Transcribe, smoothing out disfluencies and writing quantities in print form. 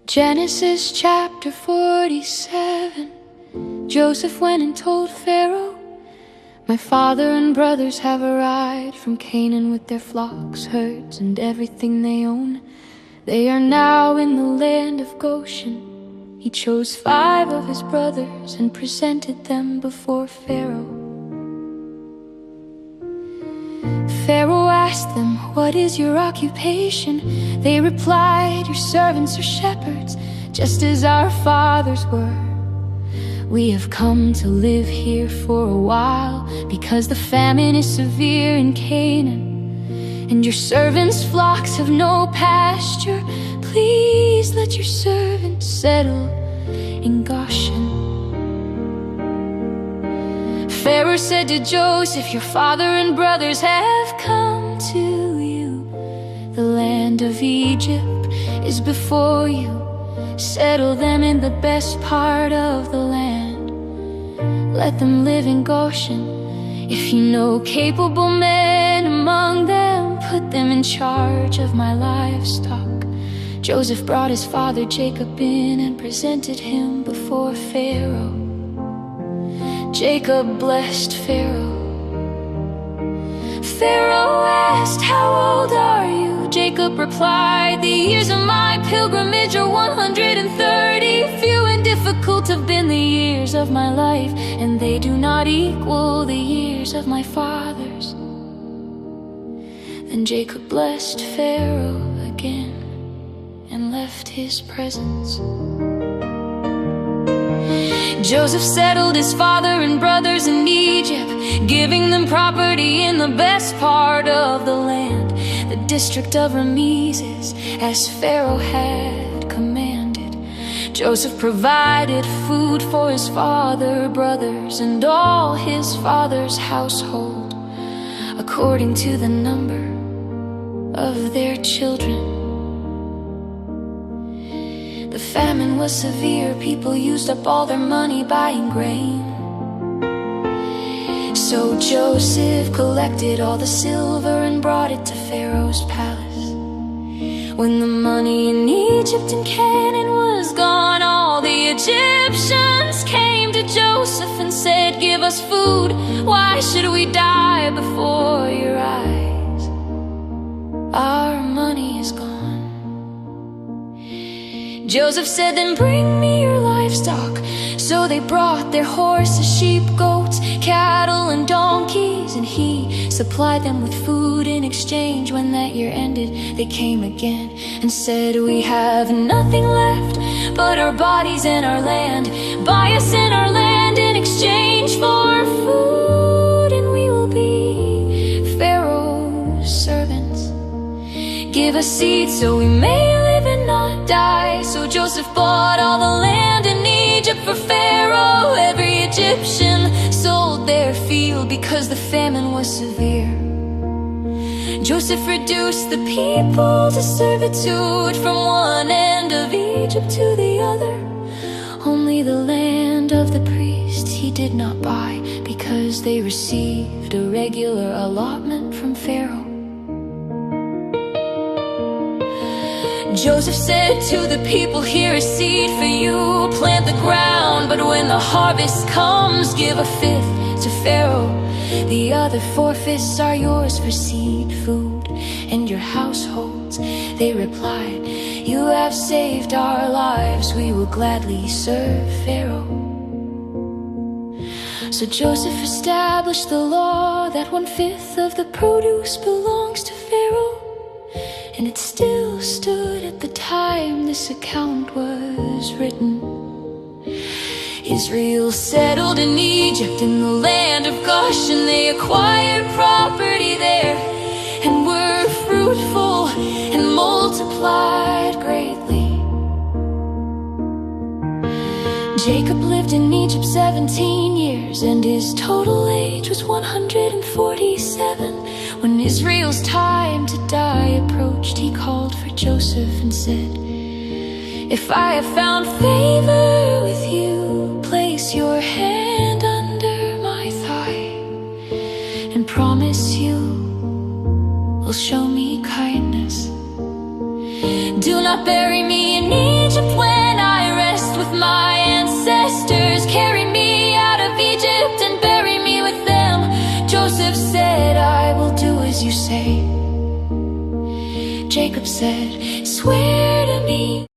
Genesis chapter 47. Joseph went and told Pharaoh, "My father and brothers have arrived from Canaan with their flocks, herds, and everything they own. They are now in the land of Goshen." He chose 5 of his brothers and presented them before Pharaoh. Pharaoh asked them, "What is your occupation?" They replied, "Your servants are shepherds, just as our fathers were. We have come to live here for a while, because the famine is severe in Canaan, and your servants' flocks have no pasture. Please let your servants settle in Goshen." Pharaoh said to Joseph, "Your father and brothers have come to you. The land of Egypt is before you. Settle them in the best part of the land. Let them live in Goshen. If you know capable men among them, put them in charge of my livestock." Joseph brought his father Jacob in and presented him before Pharaoh. Jacob blessed Pharaoh. Pharaoh asked, "How old are you?" Jacob replied, "The years of my pilgrimage are 130. Few and difficult have been the years of my life, and they do not equal the years of my fathers." Then Jacob blessed Pharaoh again and left his presence. Joseph settled his father and brothers in Egypt, giving them property in the best part of the land, the district of Ramesses, as Pharaoh had commanded. Joseph provided food for his father, brothers, and all his father's household, according to the number of their children. The famine was severe. People used up all their money buying grain. So Joseph collected all the silver and brought it to Pharaoh's palace. When the money in Egypt and Canaan was gone, all the Egyptians came to Joseph and said, "Give us food. Why should we die before your eyes? Our money is gone." Joseph said, "Then bring me your livestock." So they brought their horses, sheep, goats, cattle, and donkeys, and he supplied them with food in exchange. When that year ended, they came again and said, "We have nothing left but our bodies and our land. Buy us in our land in exchange for food, and we will be Pharaoh's servants. Give us seed so we may live and not die." So Joseph bought all the land in Egypt for Pharaoh. Every Egyptian sold their field because the famine was severe. Joseph reduced the people to servitude from one end of Egypt to the other. Only the land of the priests he did not buy, because they received a regular allotment from Pharaoh. Joseph said to the people, "Here is seed for you, plant the ground, but when the harvest comes, give a fifth to Pharaoh. The other 4/5 are yours for seed, food, and your households." They replied, "You have saved our lives. We will gladly serve Pharaoh." So Joseph established the law that 1/5 of the produce belongs to Pharaoh. And it still stood at the time this account was written. Israel settled in Egypt, in the land of Goshen. They acquired property there and were fruitful and multiplied greatly. Jacob lived in Egypt 17 years, and his total age was 147. When Israel's time to die approached, he called for Joseph and said, "If I have found favor with you, place your hand under my thigh and promise you will show me kindness. Do not bury me in Egypt Joseph said, I will do as you say. Jacob said, swear to me.